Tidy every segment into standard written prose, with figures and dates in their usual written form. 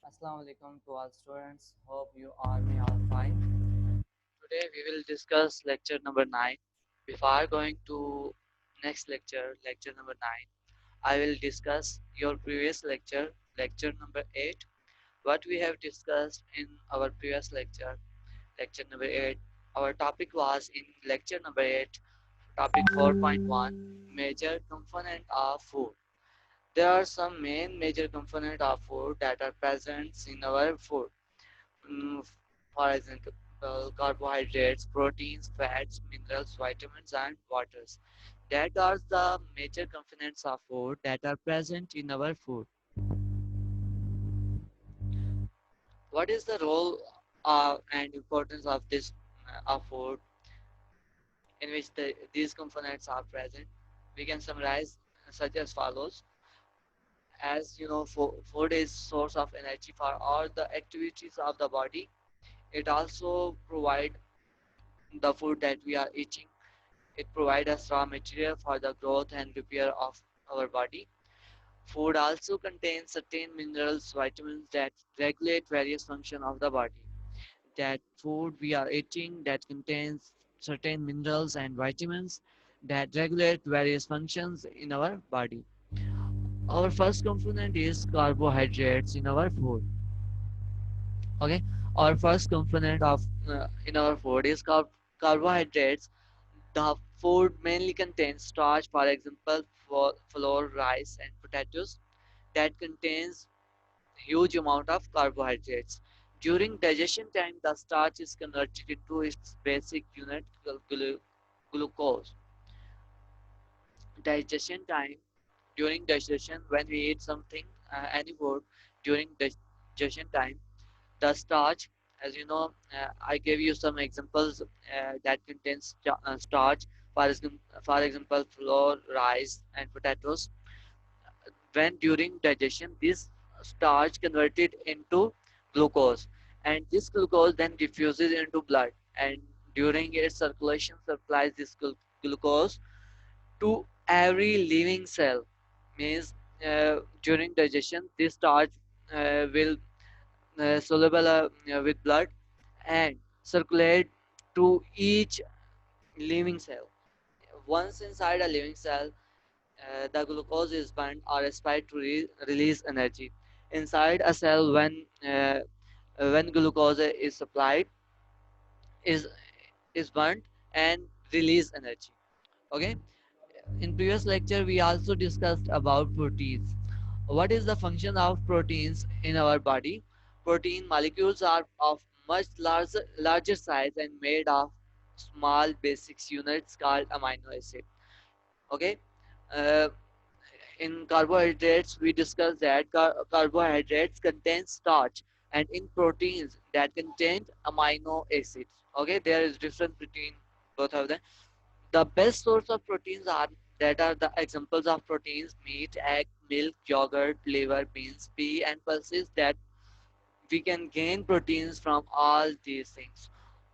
Assalamu alaikum to all students. Hope you are may all fine. Today we will discuss lecture number 9. Before going to next lecture, lecture number 9, I will discuss your previous lecture, lecture number 8. What we have discussed in our previous lecture, lecture number 8. Our topic was in lecture number 8, topic 4.1, major component of food. There are some main major components of food that are present in our food. Mm, for example, carbohydrates, proteins, fats, minerals, vitamins, and waters. That are the major components of food that are present in our food. What is the role and importance of this of food in which these components are present? We can summarize such as follows. As you know, food is source of energy for all the activities of the body. It also provide the food that we are eating. It provides us raw material for the growth and repair of our body. Food also contains certain minerals, vitamins that regulate various functions of the body. That food we are eating that contains certain minerals and vitamins that regulate various functions in our body. Our first component is carbohydrates in our food. Okay, our first component of in our food is carbohydrates. The food mainly contains starch, for example, flour, rice, and potatoes. That contains huge amount of carbohydrates. During digestion time, the starch is converted into its basic unit, glucose. Digestion time. During digestion, when we eat something, any food, during digestion time, the starch, as you know, I gave you some examples that contains starch, for example, flour, rice, and potatoes. When during digestion, this starch converted into glucose, and this glucose then diffuses into blood, and during its circulation supplies this glucose to every living cell. Means during digestion, this starch will soluble with blood and circulate to each living cell. Once inside a living cell, the glucose is burned or respired to release energy. Inside a cell, when glucose is supplied, is is burned and release energy. Okay. In previous lecture, we also discussed about proteins. What is the function of proteins in our body? Protein molecules are of much larger size and made of small basic units called amino acid. Okay. Uh, in carbohydrates, we discussed that carbohydrates contain starch, and in proteins that contain amino acids. Okay, there is difference between both of them. The best source of proteins are that are the examples of proteins: meat, egg, milk, yogurt, liver, beans, pea, and pulses. That we can gain proteins from all these things.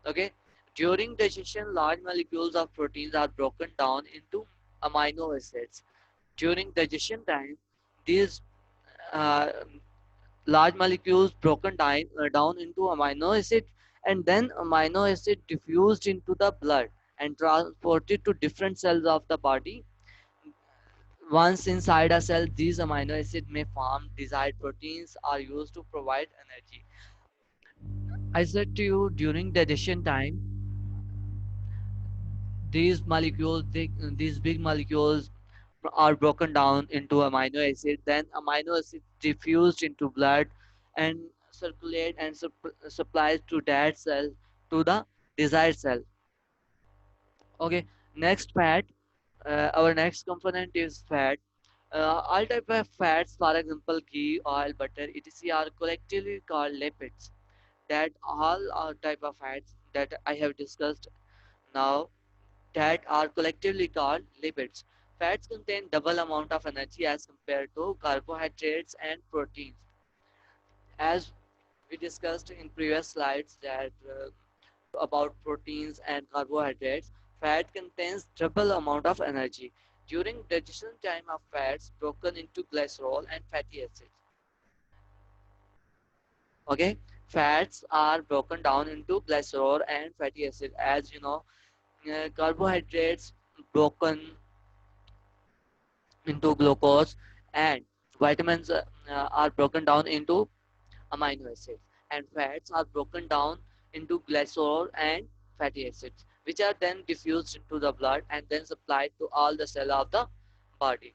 Okay, during digestion, large molecules of proteins are broken down into amino acids. During digestion time, these uh, large molecules broken down into amino acid, and then amino acid diffused into the blood and transported to different cells of the body. Once inside a cell, these amino acids may form desired proteins are used to provide energy. I said to you during digestion time, these big molecules are broken down into amino acid, then amino acid diffused into blood and circulate and supplies to that cell, to the desired cell. Okay, next fat. Our next component is fat. All type of fats, for example, ghee, oil, butter, etc., are collectively called lipids. That all are type of fats that I have discussed now that are collectively called lipids. Fats contain double amount of energy as compared to carbohydrates and proteins. As we discussed in previous slides that about proteins and carbohydrates, fat contains double amount of energy. During digestion time of fats broken into glycerol and fatty acids. Okay, fats are broken down into glycerol and fatty acid. As you know, carbohydrates broken into glucose, and vitamins are broken down into amino acids, and fats are broken down into glycerol and fatty acids, which are then diffused into the blood and then supplied to all the cell of the body.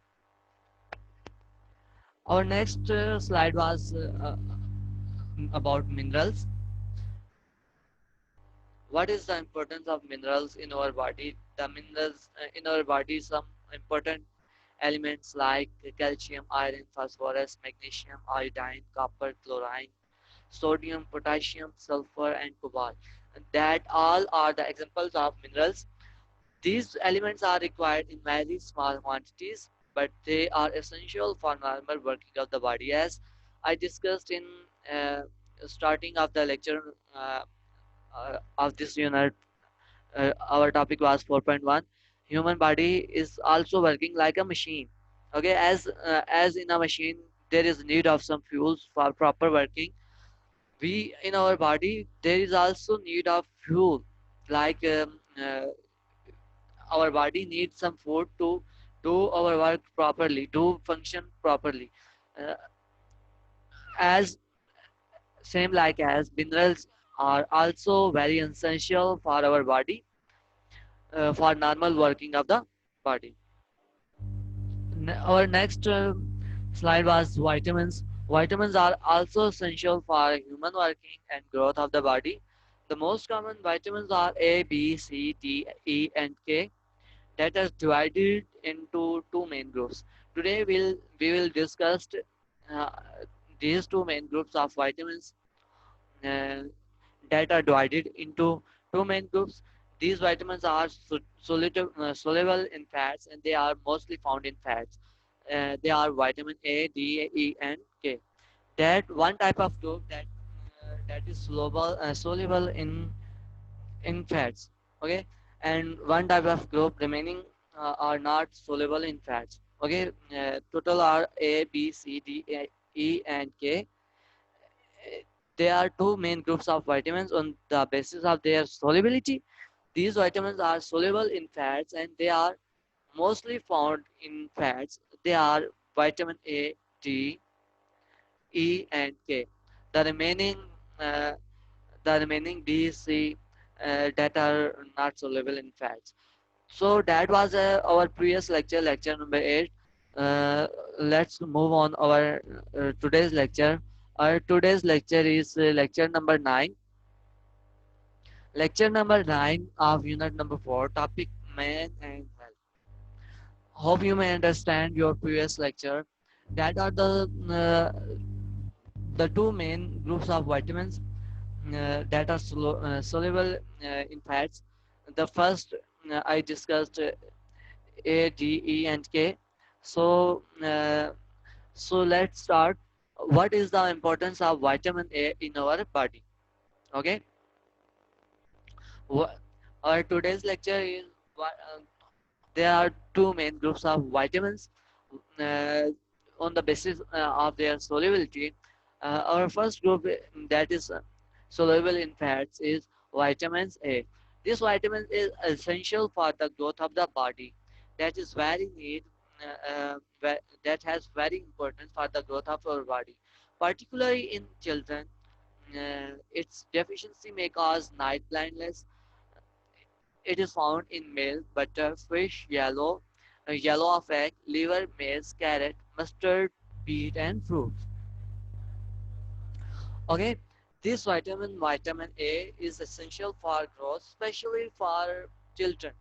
Our next slide was about minerals. What is the importance of minerals in our body? The minerals in our body, some important elements like calcium, iron, phosphorus, magnesium, iodine, copper, chlorine, sodium, potassium, sulphur, and cobalt. That all are the examples of minerals. These elements are required in very small quantities, but they are essential for normal working of the body. As I discussed in uh, starting of the lecture of this unit, our topic was 4.1. Human body is also working like a machine. Okay, as in a machine, there is need of some fuels for proper working. We in our body there is also need of fuel, like our body needs some food to do our work properly, to function properly. uh, as same like as minerals are also very essential for our body, for normal working of the body. Our next slide was vitamins. Vitamins are also essential for human working and growth of the body. The most common vitamins are A, B, C, D, E, and K, that is divided into two main groups. Today we will discuss uh, these two main groups of vitamins uh, that are divided into two main groups. These vitamins are soluble in fats, and they are mostly found in fats. They are vitamin A, D, E, and K. That one type of group that is soluble in fats. Okay, and one type of group remaining are not soluble in fats. Okay, total are A, B, C, D, E, and K. There are two main groups of vitamins on the basis of their solubility. These vitamins are soluble in fats and they are mostly found in fats. They are vitamin A, D, E, and K. The remaining, uh, the remaining B, C, that are not soluble in fats. So that was our previous lecture, lecture number 8. Uh, let's move on our today's lecture. Our today's lecture is lecture number 9. Lecture number 9 of unit number 4, topic man and health. Hope you may understand your previous lecture. That are the two main groups of vitamins that are soluble in fats. The first I discussed A, D, E, and K. So, so let's start. What is the importance of vitamin A in our body? Okay. Wha- Our today's lecture is there are two main groups of vitamins uh, on the basis of their solubility. Our first group that is soluble in fats is vitamins A. This vitamin is essential for the growth of the body. That is very need. That has very importance for the growth of our body, particularly in children. Its deficiency may cause night blindness. It is found in milk, butter, fish, yellow of egg, liver, maize, carrot, mustard, beet, and fruits. Okay, this vitamin A, is essential for growth, especially for children.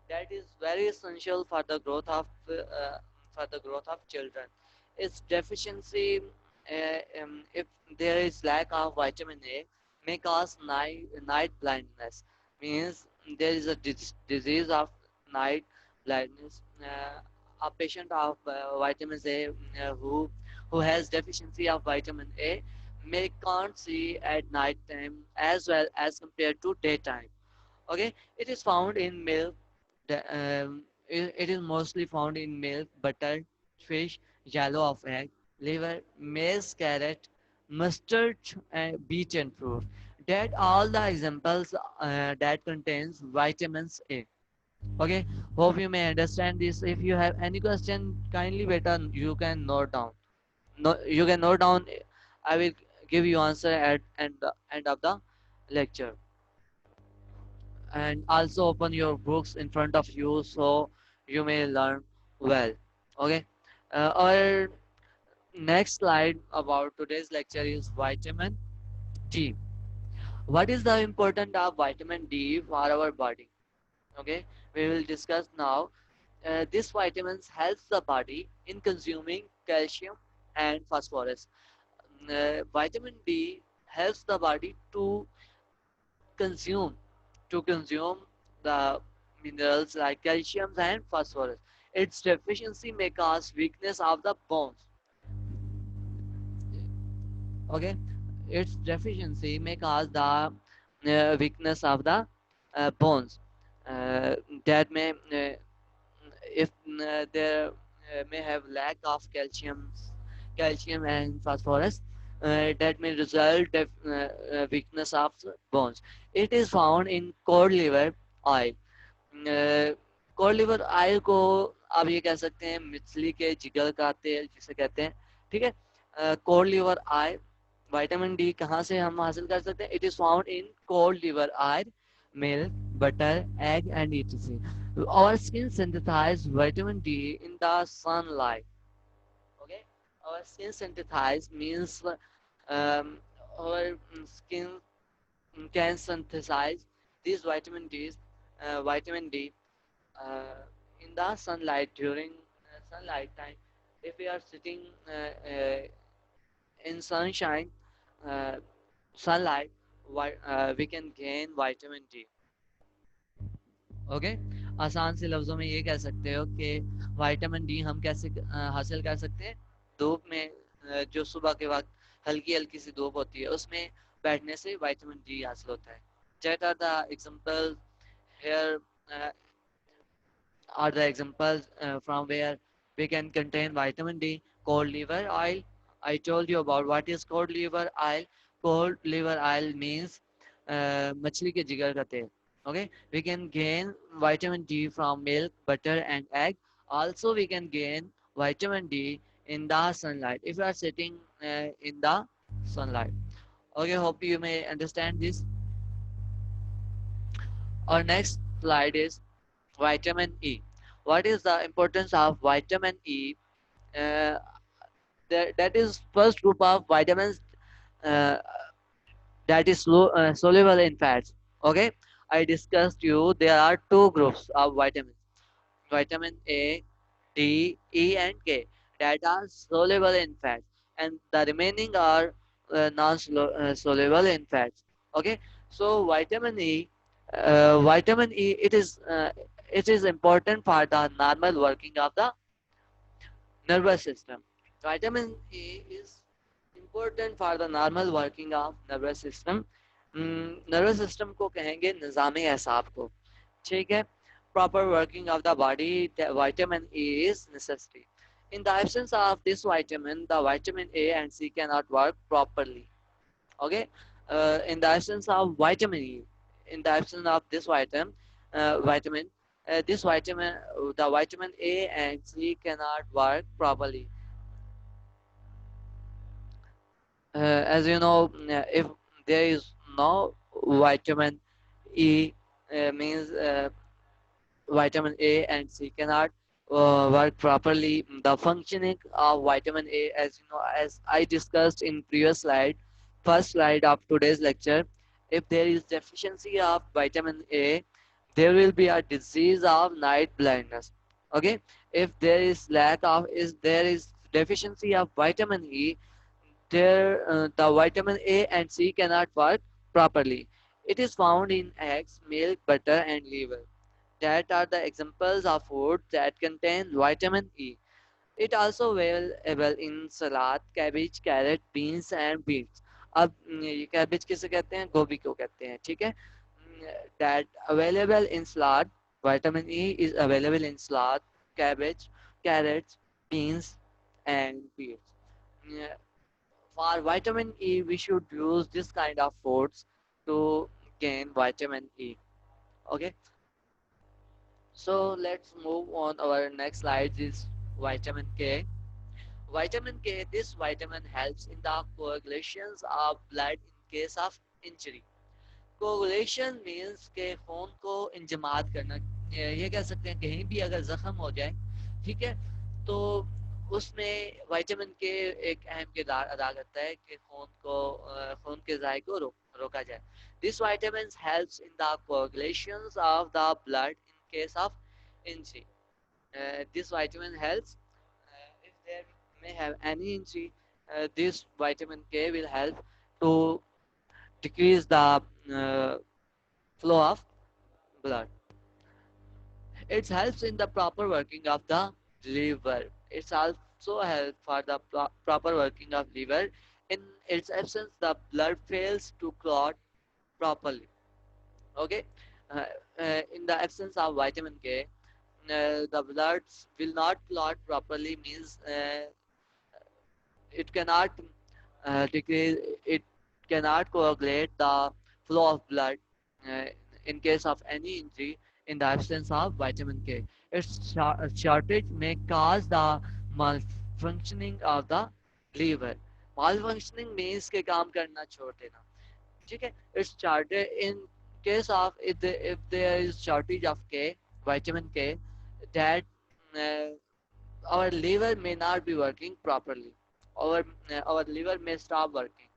That is very essential for the growth of children. Its deficiency, if there is lack of vitamin A, may cause night blindness. Means there is a disease of night blindness. A patient of vitamin A who has deficiency of vitamin A may can't see at night time as well as compared to daytime. Okay, it is found in milk. It is mostly found in milk, butter, fish, yellow of egg, liver, maize, carrot, mustard, and beet and fruit. That all the examples that contains vitamins A. Okay, hope you may understand this. If you have any question, kindly better you can note down. No, you can note down. I will give you answer at end of the lecture. And also open your books in front of you so you may learn well. Okay. Our next slide about today's lecture is vitamin D. What is the importance of vitamin D for our body? Okay, we will discuss now. This vitamins helps the body in consuming calcium and phosphorus. Vitamin D helps the body consume consume the minerals like calcium and phosphorus. Its deficiency may cause weakness of the bones. Okay, its deficiency may cause the weakness of the bones. Uh, that may if there may have lack of calcium and phosphorus, that may result weakness of bones. It is found in cod liver oil. Cod liver oil को आप ये कह सकते हैं मछली के जिगर का तेल जिसे कहते हैं, ठीक है. Cod liver oil, vitamin D कहाँ से हम हासिल कर सकते हैं? It is found in cod liver oil, milk, butter, egg, and etc. Our skin synthesize vitamin D in the sunlight. Okay, our skin synthesize means our skin can synthesize these vitamin D uh, in the sunlight during sunlight time. If we are sitting in sunshine, uh, sunlight, we can gain vitamin D. Okay, आसान से लफ्जों में ये कह सकते हो कि vitamin D हम कैसे हासिल कर सकते हैं? धूप में जो सुबह के वक्त हल्की हल्की सी धूप होती है उसमें बैठने से विटामिन डी हासिल होता है. That are the examples here. Are the examples from where we can contain vitamin D. Cod liver oil. I told you about what is cod liver oil. Cod liver oil means मछली के जिगर का तेल. Okay, we can gain vitamin D from milk, butter, and egg. Also, we can gain vitamin D in the sunlight if you are sitting in the sunlight. Okay, hope you may understand this. Our next slide is vitamin E. What is the importance of vitamin E? Uh, that is first group of vitamins uh, that is soluble in fats. Okay, I discussed you. There are two groups of vitamins: vitamin A, D, E, and K that are soluble in fats, and the remaining are non-soluble in fats. Okay, so vitamin E, it is important for the normal working of the nervous system. Vitamin E is important for the normal working of nervous system. Nervous system को कहेंगे निज़ाम एसाब को, ठीक है. Proper working of the body, the vitamin E is necessary. In the absence of this vitamin, the vitamin A and C cannot work properly. Okay, in the absence of vitamin E, in the absence of this vitamin, the vitamin A and C cannot work properly. As you know, if there is no vitamin E, means vitamin A and C cannot work properly. The functioning of vitamin A, as you know, as I discussed in previous slide, first slide of today's lecture, if there is deficiency of vitamin A, there will be a disease of night blindness. Okay, if there is deficiency of vitamin E, the vitamin A and C cannot work properly. It is found in eggs, milk, butter, and liver. That are the examples of food that contain vitamin E. It also available in salad, cabbage, carrot, beans and beets. अब ये cabbage किसे कहते हैं? गोभी को कहते हैं, ठीक है. That available in salad, vitamin E is available in salad, cabbage, carrots, beans and beets. For vitamin E, we should use this kind of foods to gain vitamin E. Okay, so let's move on. Our next slide is vitamin K. Vitamin K, this vitamin helps in the coagulations of blood in case of injury. Coagulation means के खून को इंजमाद करना, ये कह सकते हैं कहीं भी अगर जख्म हो जाए, ठीक है, तो उसमें विटामिन के एक अहम किरदार अदा करता है कि खून के ज़ाय को रोका जाए. This vitamins helps in the coagulations of the blood in case of injury. This vitamin helps if there may have any injury. This vitamin K will help to decrease the flow of blood. It helps in the proper working of the liver. It's also help for the proper working of liver. In its absence, the blood fails to clot properly. Okay, uh, in the absence of vitamin K, the blood will not clot properly. Means it cannot decrease. It cannot coagulate the flow of blood uh, in case of any injury in the absence of vitamin K. Its shortage may cause the malfunctioning of the liver. Malfunctioning means के काम करना छोड़ देना. ठीक है? It's shortage in case of if there is shortage of K, vitamin K, that uh, our liver may not be working properly. Our liver may stop working.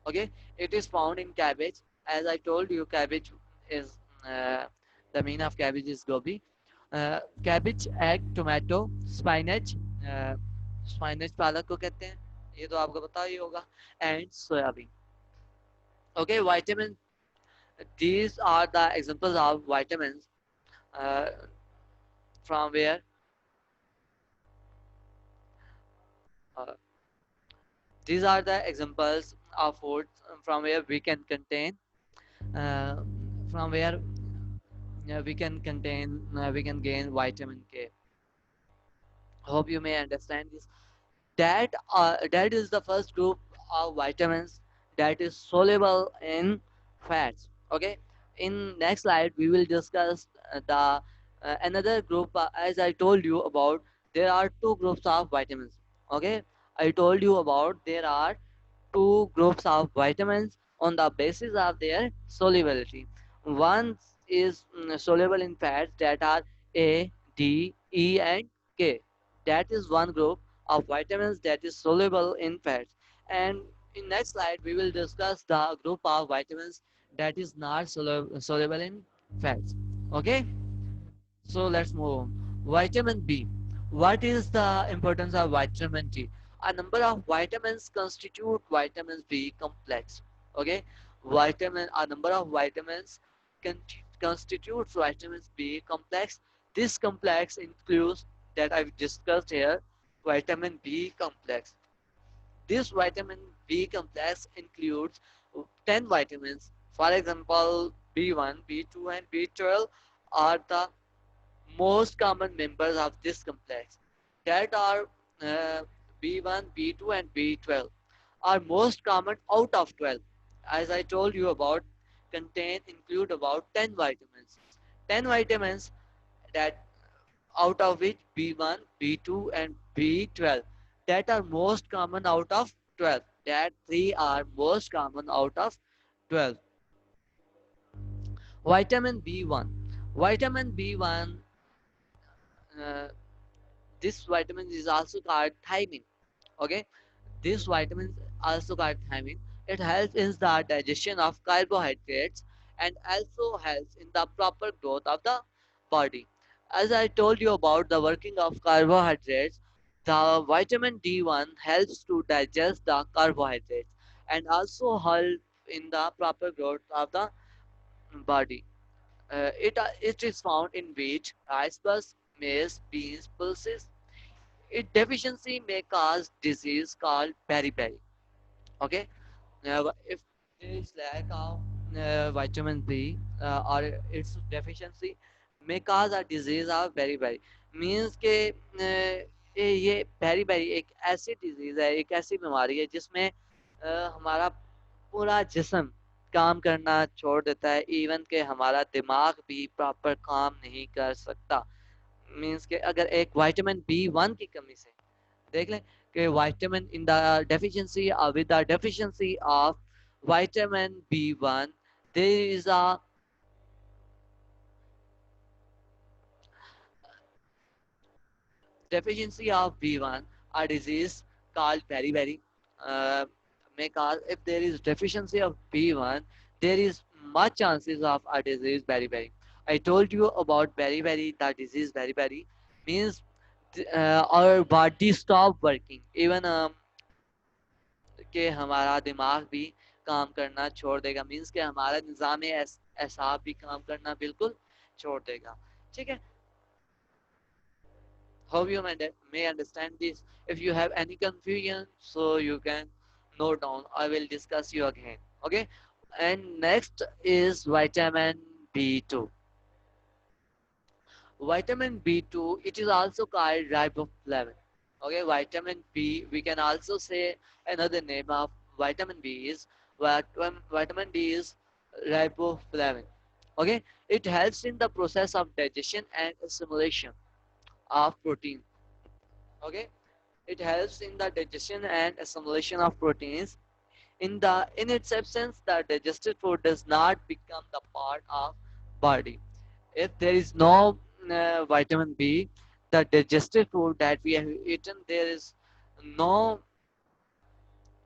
Okay, it is found in cabbage. As I told you, cabbage is the mean of cabbage is gobi. Cabbage, egg, tomato, spinach, uh, spinach पालक को कहते हैं, ये तो आपको पता ही होगा, and soybean. Okay, vitamin. These are the examples of vitamins uh, from where uh, these are the examples of foods from where we can contain uh, from where we can gain vitamin K. Hope you may understand this. That is the first group of vitamins that is soluble in fats. Okay. In next slide, we will discuss the another group. As I told you about, there are two groups of vitamins. Okay. I told you about there are two groups of vitamins on the basis of their solubility. One is soluble in fats that are A, D, E, and K. That is one group of vitamins that is soluble in fats. And in next slide, we will discuss the group of vitamins that is not soluble in fats. Okay? So let's move on. Vitamin B. What is the importance of vitamin D? A number of vitamins constitute vitamin B complex. Okay, a number of vitamins constitutes vitamins B complex. This complex includes that I've discussed here, vitamin B complex. This vitamin B complex includes 10 vitamins. For example, B1, B2, and B12 are the most common members of this complex, that are uh, B1, B2, and B12 are most common out of 12. As I told you about, include about 10 vitamins. 10 vitamins that out of which B1, B2, and B12 that are most common out of 12. That three are most common out of 12. Vitamin B1. Vitamin B1, uh, this vitamin is also called thiamine. Okay, this vitamin is also called thiamine. It helps in the digestion of carbohydrates and also helps in the proper growth of the body. As I told you about the working of carbohydrates, the vitamin D1 helps to digest the carbohydrates and also help in the proper growth of the body. It is found in wheat, rice, maize, beans, pulses. Its deficiency may cause disease called beriberi. Okay, if there is lack of vitamin B or its deficiency may cause a disease of beriberi. Means के ये beriberi एक ऐसी disease है, एक ऐसी बीमारी है जिसमें हमारा पूरा जिस्म काम करना छोड़ देता है, इवन के हमारा दिमाग भी प्रॉपर काम नहीं कर सकता। मीन्स के अगर एक विटामिन B1 की कमी से देख लें कि vitamin in the deficiency with the deficiency of vitamin B1 there is a deficiency of B1, a disease called beriberi. Uh, may cause if there is deficiency of B1, there is much chances of a disease beriberi. I told you about beriberi, the disease beriberi means our body stop working. Even कि हमारा दिमाग भी काम करना छोड़ देगा, means कि हमारा निज़ाम एसाब भी काम करना बिल्कुल छोड़ देगा। ठीक है, hope you may understand this. If you have any confusion, so you can note down. I will discuss you again. Okay. And next is vitamin B2. Vitamin B2, it is also called riboflavin. Okay, vitamin B, we can also say another name of vitamin B is vitamin D is riboflavin. Okay, it helps in the process of digestion and assimilation of protein. Okay, it helps in the digestion and assimilation of proteins. In its absence, the digested food does not become the part of body. If there is no vitamin B, the digested food that we have eaten, there is no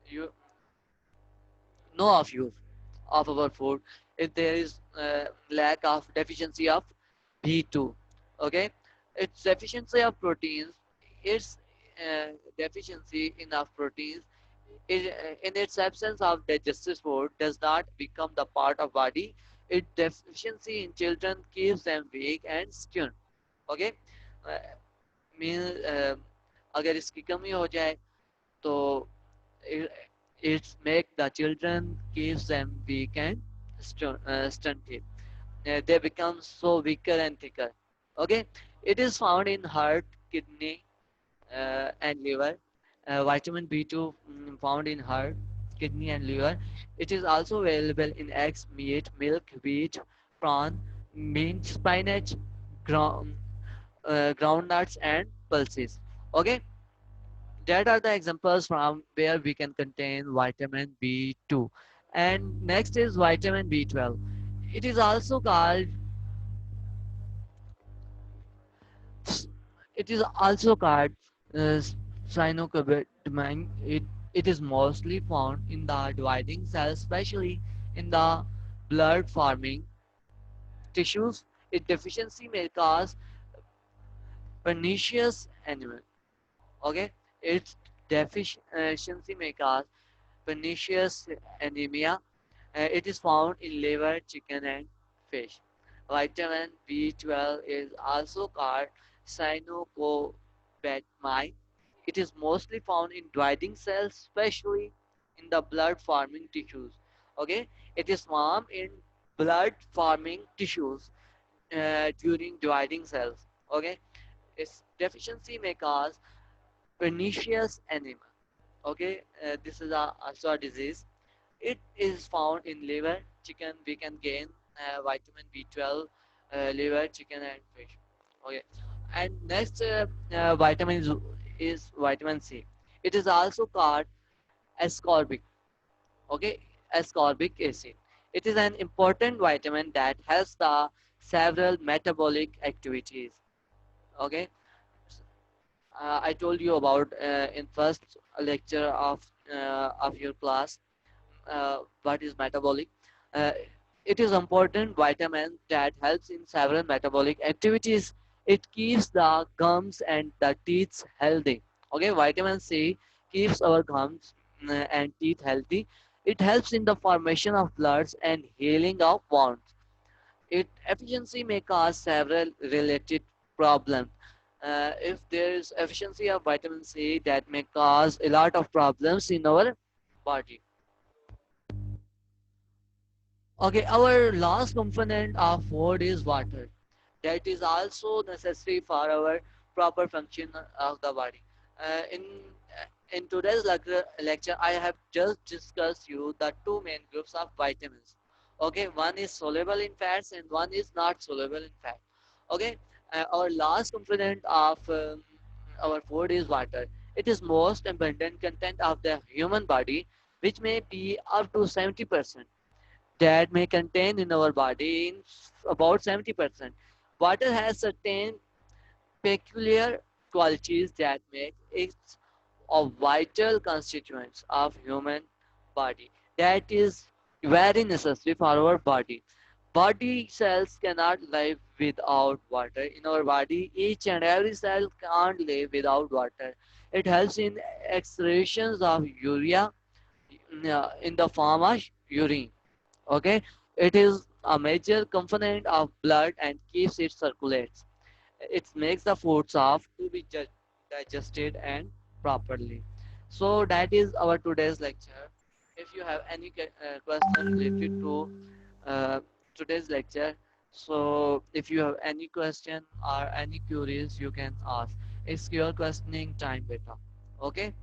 you no of use of our food. If there is lack of deficiency of B2, okay, its deficiency of proteins, its deficiency in of proteins in its absence of digestive food does not become the part of body. Its deficiency in children keeps them weak and stunned. Okay, mean अगर इसकी कमी हो जाए तो it's make the children keeps them weak and stunted. They become so weaker and thicker. Okay, it is found in heart, kidney, and liver. Vitamin B2 found in heart, kidney, and liver. It is also available in eggs, meat, milk, wheat, prawn, mint, spinach, ground, groundnuts, and pulses. Okay, that are the examples from where we can contain vitamin B2. And next is vitamin B12. It is also called It is also called uh, cyanocobalamin. It is mostly found in the dividing cells, especially in the blood forming tissues. Its deficiency may cause pernicious anemia. Okay, its deficiency may cause pernicious anemia. It is found in liver, chicken, and fish. Vitamin B12 is also called cyanocobalamin. It is mostly found in dividing cells, especially in the blood forming tissues. Okay, it is found in blood forming tissues during dividing cells. Okay, its deficiency may cause pernicious anemia. Okay, this is also a disease. It is found in liver, chicken. We can gain vitamin B12, liver, chicken, and fish. Okay, and next vitamin is vitamin C. It is also called ascorbic. Okay, ascorbic acid. It is an important vitamin that helps the several metabolic activities. Okay, I told you about in first lecture of your class what is metabolic. Uh, it is important vitamin that helps in several metabolic activities. It keeps the gums and the teeth healthy. Okay, vitamin C keeps our gums and teeth healthy. It helps in the formation of bloods and healing of wounds. Its efficiency may cause several related problems. If there is efficiency of vitamin C, that may cause a lot of problems in our body. Okay, our last component of food is water. That is also necessary for our proper function of the body. in today's lecture, I have just discussed you the two main groups of vitamins. Okay, one is soluble in fats and one is not soluble in fat. Okay, our last component of our food is water. It is most abundant content of the human body, which may be up to 70%. That may contain in our body in about 70%. Water has certain peculiar qualities that make it a vital constituents of human body that is very necessary for our body. Body cells cannot live without water. In our body, each and every cell can't live without water. It helps in excretions of urea in the form of urine. Okay, it is a major component of blood and keeps it circulates. It makes the food soft to be digested and properly. So that is our today's lecture. If you have any question related to uh, today's lecture, so if you have any question or any queries, you can ask. It's your questioning time, beta. Okay.